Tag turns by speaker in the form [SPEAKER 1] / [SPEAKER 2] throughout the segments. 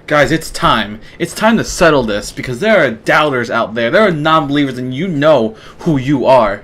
[SPEAKER 1] Guys, it's time. It's time to settle this because there are doubters out there. There are non-believers and you know who you are.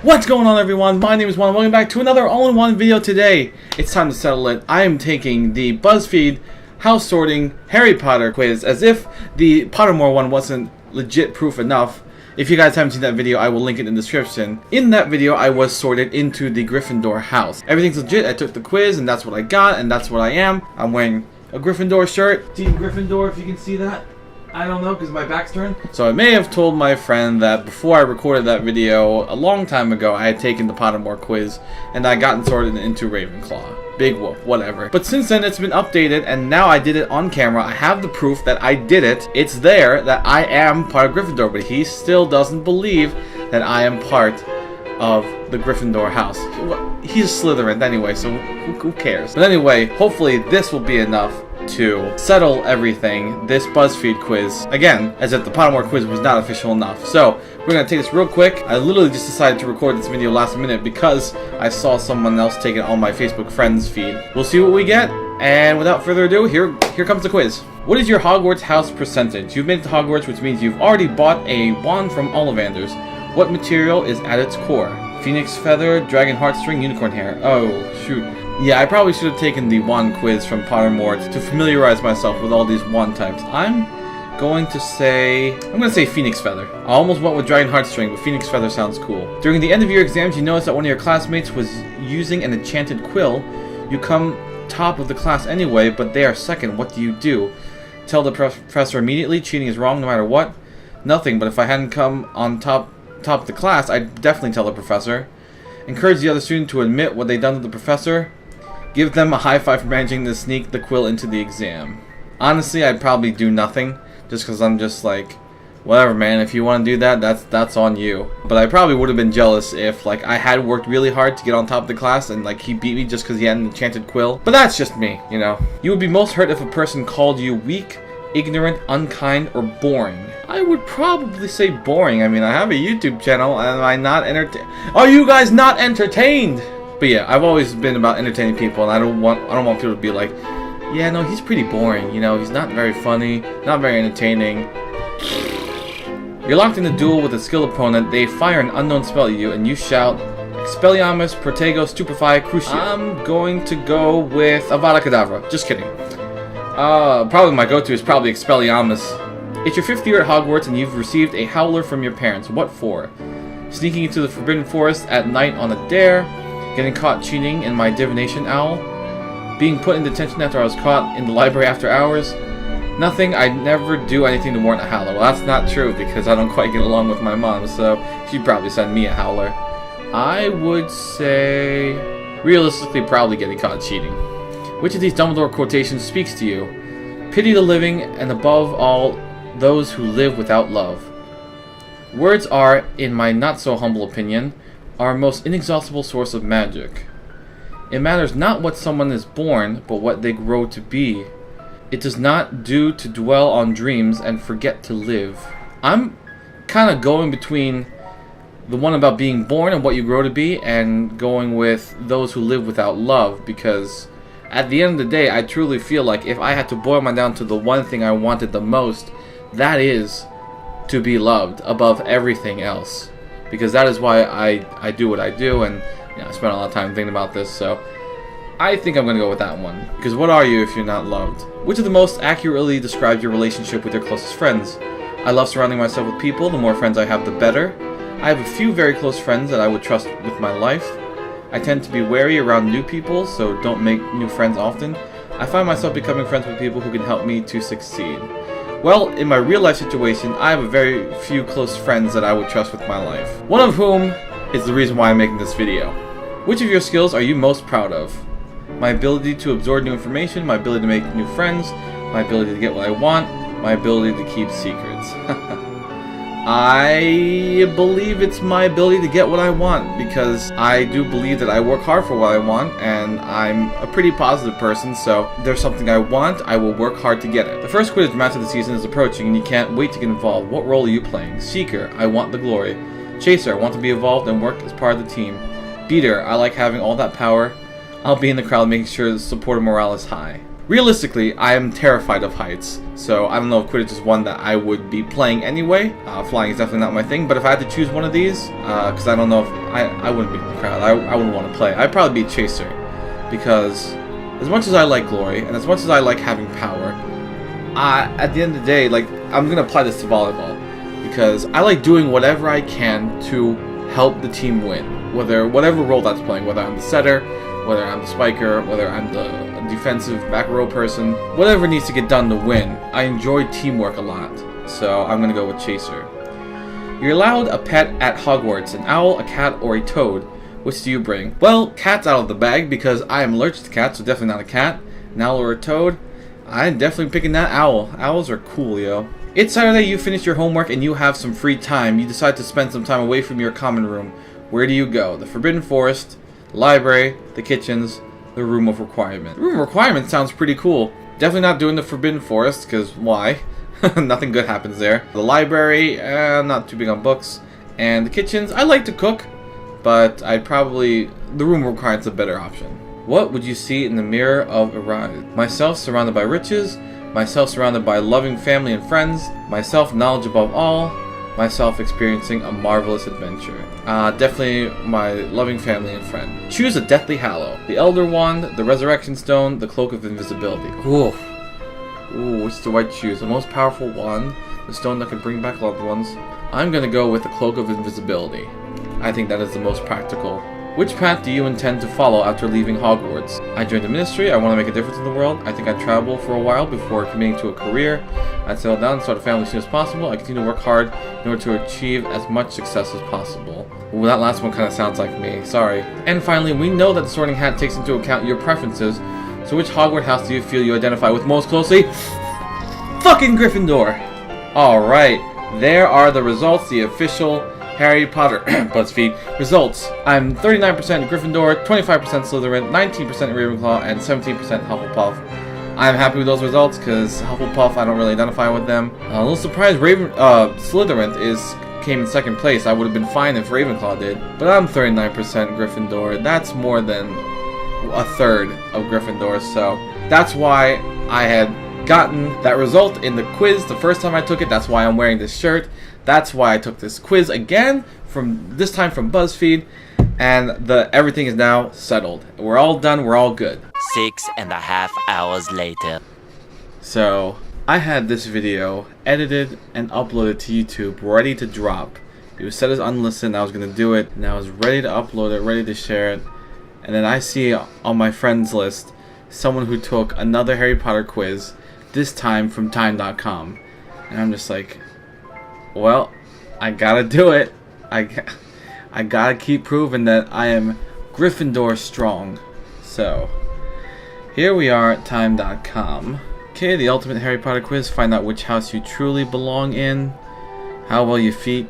[SPEAKER 1] What's going on, everyone? My name is Juan. Welcome back to another all-in-one video today. It's time to settle it. I am taking the BuzzFeed house sorting Harry Potter quiz as if the Pottermore one wasn't legit proof enough. If you guys haven't seen that video, I will link it in the description. In that video, I was sorted into the Gryffindor house. Everything's legit. I took the quiz and that's what I got and that's what I am. I'm wearing a Gryffindor shirt. Team Gryffindor, if you can see that. I don't know because my back's turned. So I may have told my friend that before I recorded that video a long time ago, I had taken the Pottermore quiz and I gotten sorted into Ravenclaw. Big whoop, whatever. But since then it's been updated and now I did it on camera. I have the proof that I did it. It's there that I am part of Gryffindor, but he still doesn't believe that I am part of the Gryffindor house. He's a Slytherin anyway, so who cares? But anyway, hopefully this will be enough to settle everything, this BuzzFeed quiz. Again, as if the Pottermore quiz was not official enough. So, we're going to take this real quick. I literally just decided to record this video last minute because I saw someone else take it on my Facebook friends feed. We'll see what we get, and without further ado, here comes the quiz. What is your Hogwarts house percentage? You've made it to Hogwarts, which means you've already bought a wand from Ollivanders. What material is at its core? Phoenix feather, dragon heartstring, unicorn hair. Oh, shoot. Yeah, I probably should have taken the wand quiz from Pottermore to familiarize myself with all these wand types. I'm going to say Phoenix feather. I almost went with dragon heartstring, but Phoenix feather sounds cool. During the end of your exams, you notice that one of your classmates was using an enchanted quill. You come top of the class anyway, but they are second. What do? Tell the professor immediately. Cheating is wrong no matter what. Nothing, but if I hadn't come on top of the class, I'd definitely tell the professor. Encourage the other student to admit what they've done to the professor. Give them a high five for managing to sneak the quill into the exam. Honestly, I'd probably do nothing, just because I'm just like, whatever, man. If you want to do that, that's on you. But I probably would have been jealous if like I had worked really hard to get on top of the class and like he beat me just because he had an enchanted quill. But that's just me, you know. You would be most hurt if a person called you weak, ignorant, unkind, or boring. I would probably say boring. I mean, I have a YouTube channel, and am I not entertained? Are you guys not entertained? But yeah, I've always been about entertaining people, and I don't want people to be like, yeah, no, he's pretty boring. You know, he's not very funny, not very entertaining. You're locked in a duel with a skilled opponent. They fire an unknown spell at you, and you shout, Expelliarmus, Protego, Stupefy, Crucio. I'm going to go with Avada Kedavra. Just kidding. Probably my go-to is probably Expelliarmus. It's your 5th year at Hogwarts and you've received a howler from your parents. What for? Sneaking into the Forbidden Forest at night on a dare. Getting caught cheating in my divination owl. Being put in detention after I was caught in the library after hours. Nothing. I never do anything to warrant a howler. Well, that's not true because I don't quite get along with my mom, so she'd probably send me a howler. I would say, realistically, probably getting caught cheating. Which of these Dumbledore quotations speaks to you? Pity the living, and above all, those who live without love. Words are, in my not-so-humble opinion, our most inexhaustible source of magic. It matters not what someone is born, but what they grow to be. It does not do to dwell on dreams and forget to live. I'm kind of going between the one about being born and what you grow to be, and going with those who live without love, because at the end of the day, I truly feel like if I had to boil mine down to the one thing I wanted the most, that is to be loved above everything else. Because that is why I do what I do, and you know, I spent a lot of time thinking about this, so I think I'm going to go with that one. Because what are you if you're not loved? Which of the most accurately describes your relationship with your closest friends? I love surrounding myself with people. The more friends I have, the better. I have a few very close friends that I would trust with my life. I tend to be wary around new people, so don't make new friends often. I find myself becoming friends with people who can help me to succeed. Well, in my real life situation, I have a very few close friends that I would trust with my life. One of whom is the reason why I'm making this video. Which of your skills are you most proud of? My ability to absorb new information, my ability to make new friends, my ability to get what I want, my ability to keep secrets. I believe it's my ability to get what I want, because I do believe that I work hard for what I want, and I'm a pretty positive person, so if there's something I want, I will work hard to get it. The first Quidditch match of the season is approaching, and you can't wait to get involved. What role are you playing? Seeker, I want the glory. Chaser, I want to be involved and work as part of the team. Beater, I like having all that power. I'll be in the crowd making sure the supporter morale is high. Realistically, I am terrified of heights, so I don't know if Quidditch is one that I would be playing anyway. Flying is definitely not my thing, but if I had to choose one of these, because I don't know if I wouldn't be in the crowd, I wouldn't want to play. I'd probably be Chaser, because as much as I like glory, and as much as I like having power, at the end of the day, like, I'm going to apply this to volleyball, because I like doing whatever I can to help the team win, whatever role that's playing, whether I'm the setter, whether I'm the spiker, whether I'm the defensive back row person, whatever needs to get done to win. I enjoy teamwork a lot, so I'm gonna go with Chaser. You're allowed a pet at Hogwarts, an owl, a cat, or a toad. Which do you bring? Well, cat's out of the bag because I am allergic to cats, so definitely not a cat. An owl or a toad? I'm definitely picking that owl. Owls are cool, yo. It's Saturday, you finish your homework, and you have some free time. You decide to spend some time away from your common room. Where do you go? The Forbidden Forest, the library, the kitchens, the Room of Requirement. The Room of Requirement sounds pretty cool. Definitely not doing the Forbidden Forest, because why? Nothing good happens there. The library, not too big on books. And the kitchens, I like to cook, but the Room of Requirement's a better option. What would you see in the mirror of Arise? Myself surrounded by riches, myself surrounded by loving family and friends, myself knowledge above all, myself experiencing a marvelous adventure. Definitely my loving family and friend. Choose a Deathly Hallow. The Elder Wand, the Resurrection Stone, the Cloak of Invisibility. Ooh, which do I choose? The most powerful wand, the stone that can bring back loved ones. I'm gonna go with the Cloak of Invisibility. I think that is the most practical. Which path do you intend to follow after leaving Hogwarts? I joined the ministry, I want to make a difference in the world. I think I'd travel for a while before committing to a career. I'd settle down and start a family as soon as possible. I continue to work hard in order to achieve as much success as possible. Ooh, that last one kind of sounds like me, sorry. And finally, we know that the Sorting Hat takes into account your preferences, so which Hogwarts house do you feel you identify with most closely? Fucking Gryffindor! Alright, there are the results, the official Harry Potter BuzzFeed results. I'm 39% Gryffindor, 25% Slytherin, 19% Ravenclaw, and 17% Hufflepuff. I'm happy with those results because Hufflepuff, I don't really identify with them. A little surprised Slytherin came in second place. I would have been fine if Ravenclaw did, but I'm 39% Gryffindor. That's more than a third of Gryffindor, so that's why I had gotten that result in the quiz the first time I took it. That's why I'm wearing this shirt. That's why I took this quiz again, this time from BuzzFeed, and everything is now settled. We're all done, we're all good.
[SPEAKER 2] 6.5 hours later.
[SPEAKER 1] So, I had this video edited and uploaded to YouTube, ready to drop. It was set as unlisted, I was going to do it, and I was ready to upload it, ready to share it. And then I see on my friends list, someone who took another Harry Potter quiz, this time from time.com. And I'm just like, well, I gotta do it. I gotta keep proving that I am Gryffindor strong. So, here we are at time.com. Okay, the ultimate Harry Potter quiz. Find out which house you truly belong in. How will you fit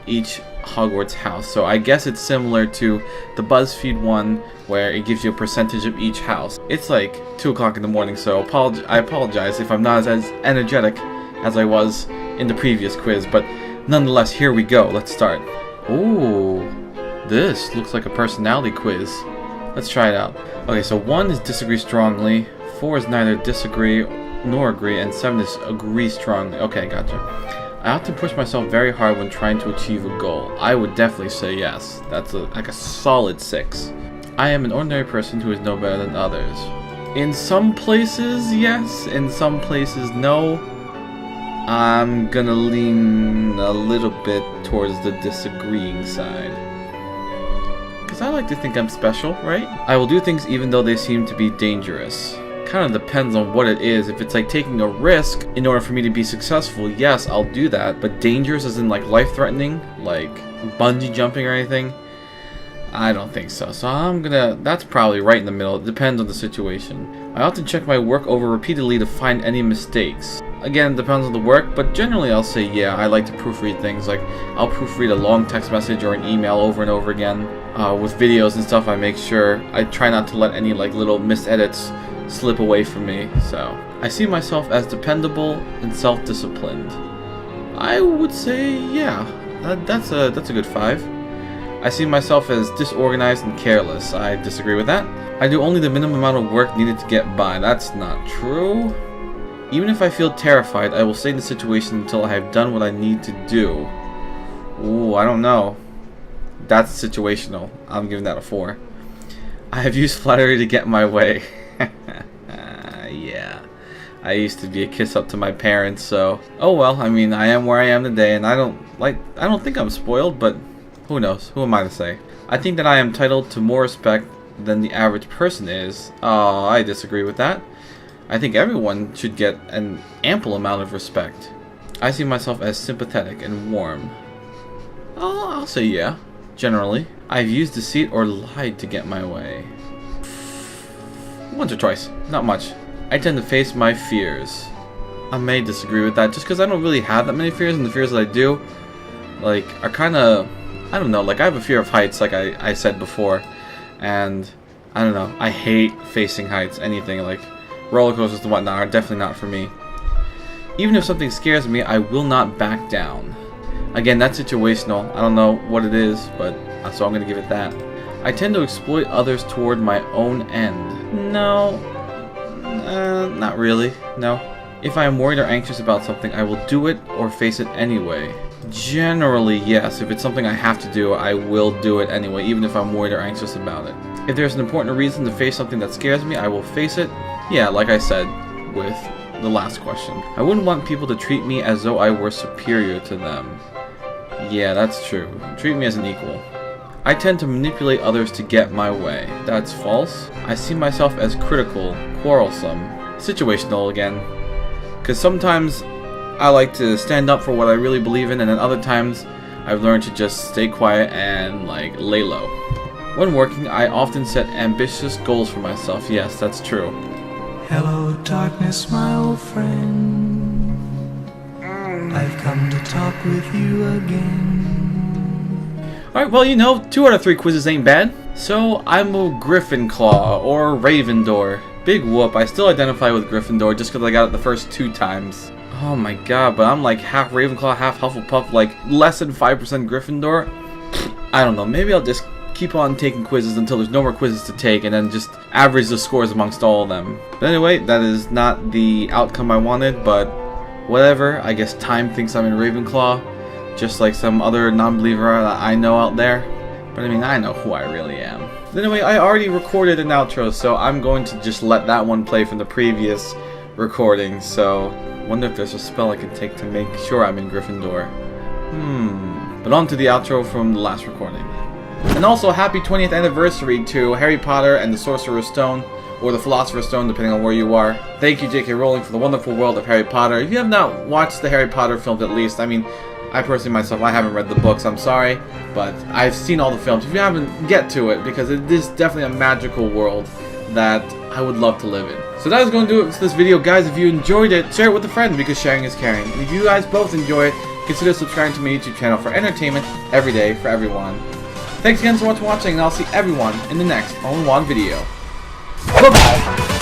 [SPEAKER 1] each Hogwarts house? So I guess it's similar to the BuzzFeed one where it gives you a percentage of each house. It's like 2 o'clock in the morning, so I apologize if I'm not as energetic as I was in the previous quiz, but nonetheless, here we go. Let's start. Ooh, this looks like a personality quiz. Let's try it out. Okay, so 1 is disagree strongly, 4 is neither disagree nor agree, and 7 is agree strongly. Okay, gotcha. I often push myself very hard when trying to achieve a goal. I would definitely say yes. That's like a solid 6. I am an ordinary person who is no better than others. In some places, yes. In some places, no. I'm gonna lean a little bit towards the disagreeing side. Because I like to think I'm special, right? I will do things even though they seem to be dangerous. Kind of depends on what it is. If it's like taking a risk in order for me to be successful, yes, I'll do that. But dangerous as in like life-threatening, like bungee jumping or anything, I don't think so. So that's probably right in the middle. It depends on the situation. I often check my work over repeatedly to find any mistakes. Again, it depends on the work, but generally I'll say yeah, I like to proofread things. Like, I'll proofread a long text message or an email over and over again. With videos and stuff, I make sure I try not to let any like little misedits slip away from me. So, I see myself as dependable and self-disciplined. I would say yeah, that's a good 5. I see myself as disorganized and careless. I disagree with that. I do only the minimum amount of work needed to get by. That's not true. Even if I feel terrified, I will stay in the situation until I have done what I need to do. Ooh, I don't know. That's situational. I'm giving that a 4. I have used flattery to get my way. Yeah. I used to be a kiss up to my parents, so oh well. I mean, I am where I am today, and I don't think I'm spoiled, but who knows? Who am I to say? I think that I am entitled to more respect than the average person is. I disagree with that. I think everyone should get an ample amount of respect. I see myself as sympathetic and warm. I'll say yeah, generally. I've used deceit or lied to get my way. Once or twice, not much. I tend to face my fears. I may disagree with that just because I don't really have that many fears, and the fears that I do, like, are kind of, I don't know, like I have a fear of heights, like I said before, and I don't know, I hate facing heights, anything, like roller coasters and whatnot are definitely not for me. Even if something scares me, I will not back down. Again, that's situational. I don't know what it is, but so I'm going to give it that. I tend to exploit others toward my own end. No, not really, no. If I am worried or anxious about something, I will do it or face it anyway. Generally, yes. If it's something I have to do, I will do it anyway, even if I'm worried or anxious about it. If there's an important reason to face something that scares me, I will face it. Yeah, like I said with the last question. I wouldn't want people to treat me as though I were superior to them. Yeah, that's true. Treat me as an equal. I tend to manipulate others to get my way. That's false. I see myself as critical, quarrelsome, situational again. Because sometimes I like to stand up for what I really believe in, and then other times I've learned to just stay quiet and like lay low. When working, I often set ambitious goals for myself. Yes, that's true.
[SPEAKER 3] Hello darkness, my old friend. I've come to talk with you again.
[SPEAKER 1] Alright, well, you know, 2 out of 3 quizzes ain't bad. So, I'm a Gryffindor, or Ravendor. Big whoop, I still identify with Gryffindor just because I got it the first 2 times. Oh my god, but I'm like half Ravenclaw, half Hufflepuff, like less than 5% Gryffindor. I don't know, maybe I'll just keep on taking quizzes until there's no more quizzes to take, and then just average the scores amongst all of them. But anyway, that is not the outcome I wanted, but whatever. I guess time thinks I'm in Ravenclaw, just like some other non-believer that I know out there. But I mean, I know who I really am. But anyway, I already recorded an outro, so I'm going to just let that one play from the previous recording. So, wonder if there's a spell I can take to make sure I'm in Gryffindor. But on to the outro from the last recording. And also, happy 20th anniversary to Harry Potter and the Sorcerer's Stone, or the Philosopher's Stone, depending on where you are. Thank you, J.K. Rowling, for the wonderful world of Harry Potter. If you have not watched the Harry Potter films, at least, I mean, I personally myself, I haven't read the books, I'm sorry, but I've seen all the films. If you haven't, get to it, because it is definitely a magical world that I would love to live in. So that is going to do it for this video, guys. If you enjoyed it, share it with a friend, because sharing is caring. And if you guys both enjoy it, consider subscribing to my YouTube channel for entertainment every day for everyone. Thanks again so much for watching, and I'll see everyone in the next All-in-JUAN video. Bye-bye!